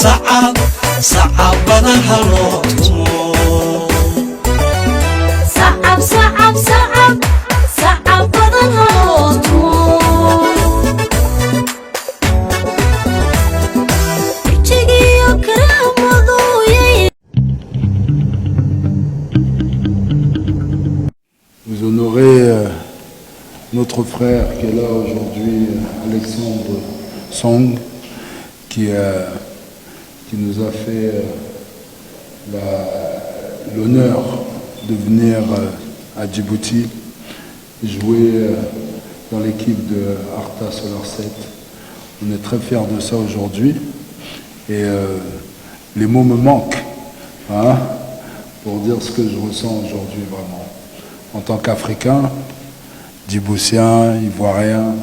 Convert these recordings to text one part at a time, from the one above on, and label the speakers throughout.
Speaker 1: صعب صعب بدنها لوتمو
Speaker 2: صعب صعب صعب صعب بدنها لوتمو
Speaker 3: Vous honorez notre frère qui est là aujourd'hui, Alexandre Song, qui nous a fait l'honneur de venir à Djibouti jouer dans l'équipe de Arta Solar 7. On est très fiers de ça aujourd'hui et les mots me manquent hein, pour dire ce que je ressens aujourd'hui vraiment. En tant qu'Africain, Djiboutien, Ivoirien,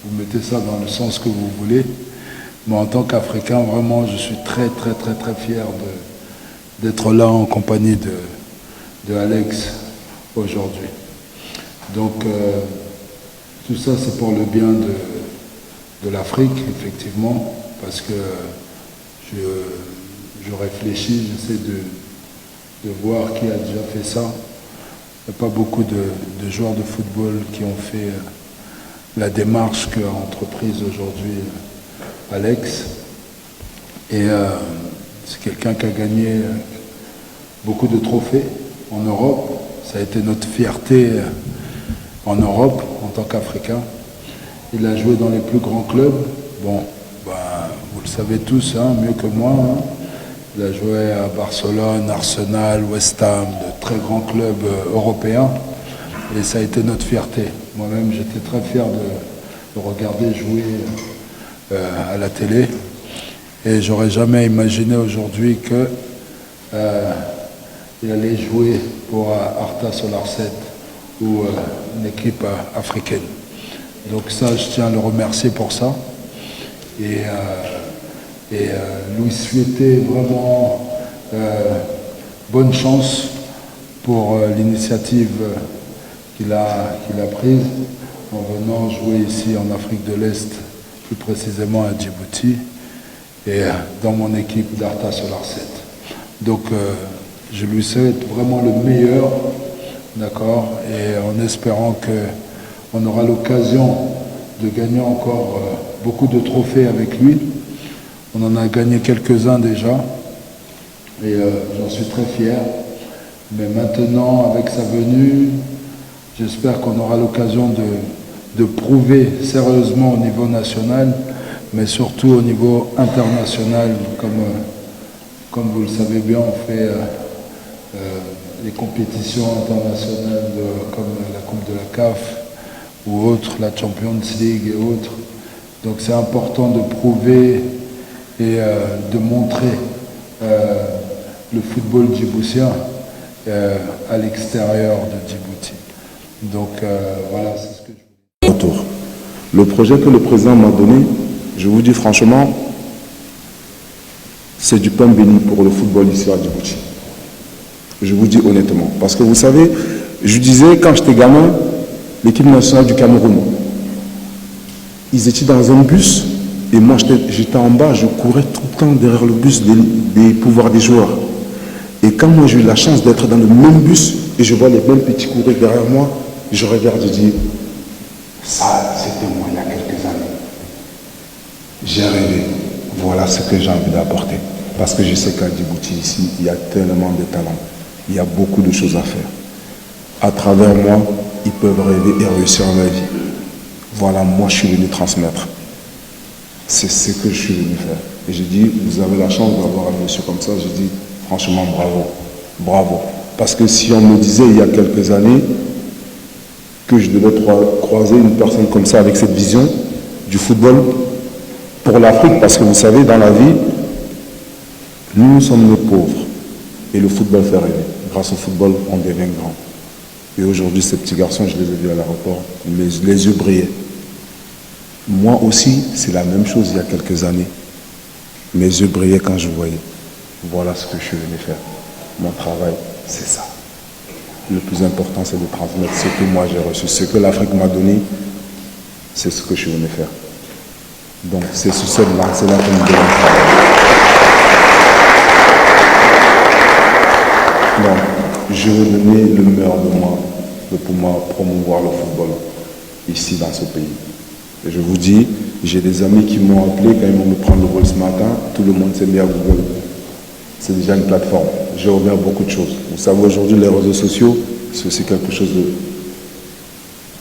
Speaker 3: vous mettez ça dans le sens que vous voulez, mais en tant qu'Africain, vraiment, je suis très fier d'être là en compagnie de Alex aujourd'hui. Donc, tout ça, c'est pour le bien de l'Afrique, effectivement, parce que je réfléchis, j'essaie de voir qui a déjà fait ça. Il n'y a pas beaucoup de joueurs de football qui ont fait la démarche qu'a entreprise aujourd'hui Alex. Et c'est quelqu'un qui a gagné beaucoup de trophées en Europe. Ça a été notre fierté en Europe en tant qu'Africain. Il a joué dans les plus grands clubs. Bon, vous le savez tous, hein, mieux que moi. Hein. Il a joué à Barcelone, Arsenal, West Ham, de très grands clubs européens. Et ça a été notre fierté. Moi-même, j'étais très fier de regarder jouer à la télé. Et j'aurais jamais imaginé aujourd'hui qu'il allait jouer pour Arta Solar 7 ou une équipe africaine. Donc ça, je tiens à le remercier pour ça. Et lui souhaiter vraiment bonne chance pour l'initiative qu'il a prise en venant jouer ici en Afrique de l'Est, plus précisément à Djibouti, et dans mon équipe d'Arta Solar 7. Donc je lui souhaite vraiment le meilleur, d'accord, et en espérant qu'on aura l'occasion de gagner encore beaucoup de trophées avec lui. On en a gagné quelques-uns déjà et j'en suis très fier. Mais maintenant, avec sa venue, j'espère qu'on aura l'occasion de prouver sérieusement au niveau national, mais surtout au niveau international. Comme vous le savez bien, on fait les compétitions internationales comme la Coupe de la CAF ou autres, la Champions League et autres. Donc c'est important de prouver et de montrer le football djiboutien à l'extérieur de Djibouti. Donc voilà, c'est ce que je voulais dire.
Speaker 4: Le projet que le président m'a donné, je vous dis franchement, c'est du pain béni pour le football ici à Djibouti. Je vous dis honnêtement. Parce que vous savez, je disais quand j'étais gamin, l'équipe nationale du Cameroun, ils étaient dans un bus. Et moi, j'étais en bas, je courais tout le temps derrière le bus des pouvoirs des joueurs. Et quand moi, j'ai eu la chance d'être dans le même bus, et je vois les mêmes petits courir derrière moi, je regarde et je dis, ça, c'était moi il y a quelques années. J'ai rêvé. Voilà ce que j'ai envie d'apporter. Parce que je sais qu'à Djibouti, ici, il y a tellement de talents. Il y a beaucoup de choses à faire. À travers moi, ils peuvent rêver et réussir dans la vie. Voilà, moi, je suis venu transmettre. C'est ce que je suis venu faire. Et j'ai dit, vous avez la chance d'avoir un monsieur comme ça. J'ai dit, franchement, bravo. Bravo. Parce que si on me disait il y a quelques années que je devais croiser une personne comme ça avec cette vision du football pour l'Afrique, parce que vous savez, dans la vie, nous sommes nos pauvres. Et le football fait rêver. Grâce au football, on devient grand. Et aujourd'hui, ces petits garçons, je les ai vus à l'aéroport, les yeux brillaient. Moi aussi, c'est la même chose il y a quelques années. Mes yeux brillaient quand je voyais. Voilà ce que je suis venu faire. Mon travail, c'est ça. Le plus important, c'est de transmettre ce que moi j'ai reçu. Ce que l'Afrique m'a donné, c'est ce que je suis venu faire. Donc, c'est sur cette lancée-là que nous devons travailler. je vais donner le meilleur de moi pour promouvoir le football ici dans ce pays. Et je vous dis, j'ai des amis qui m'ont appelé quand ils m'ont prendre le vol ce matin, tout le monde s'est mis à Google. C'est déjà une plateforme. J'ai ouvert beaucoup de choses. Vous savez, aujourd'hui, les réseaux sociaux, c'est aussi quelque chose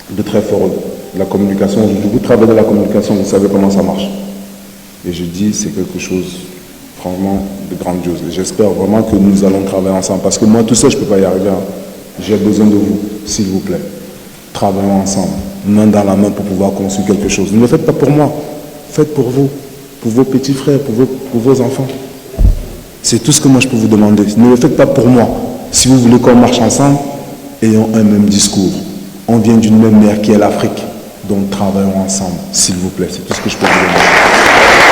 Speaker 4: de très fort. La communication, vous travaillez dans la communication, vous savez comment ça marche. Et je dis, c'est quelque chose, franchement, de grandiose. Et j'espère vraiment que nous allons travailler ensemble. Parce que moi, tout seul, je ne peux pas y arriver. J'ai besoin de vous, s'il vous plaît. Travaillons ensemble, main dans la main pour pouvoir construire quelque chose. Ne le faites pas pour moi, faites pour vous, pour vos petits frères, pour vos enfants. C'est tout ce que moi je peux vous demander. Ne le faites pas pour moi. Si vous voulez qu'on marche ensemble, ayons un même discours. On vient d'une même mère qui est l'Afrique. Donc travaillons ensemble, s'il vous plaît. C'est tout ce que je peux vous demander.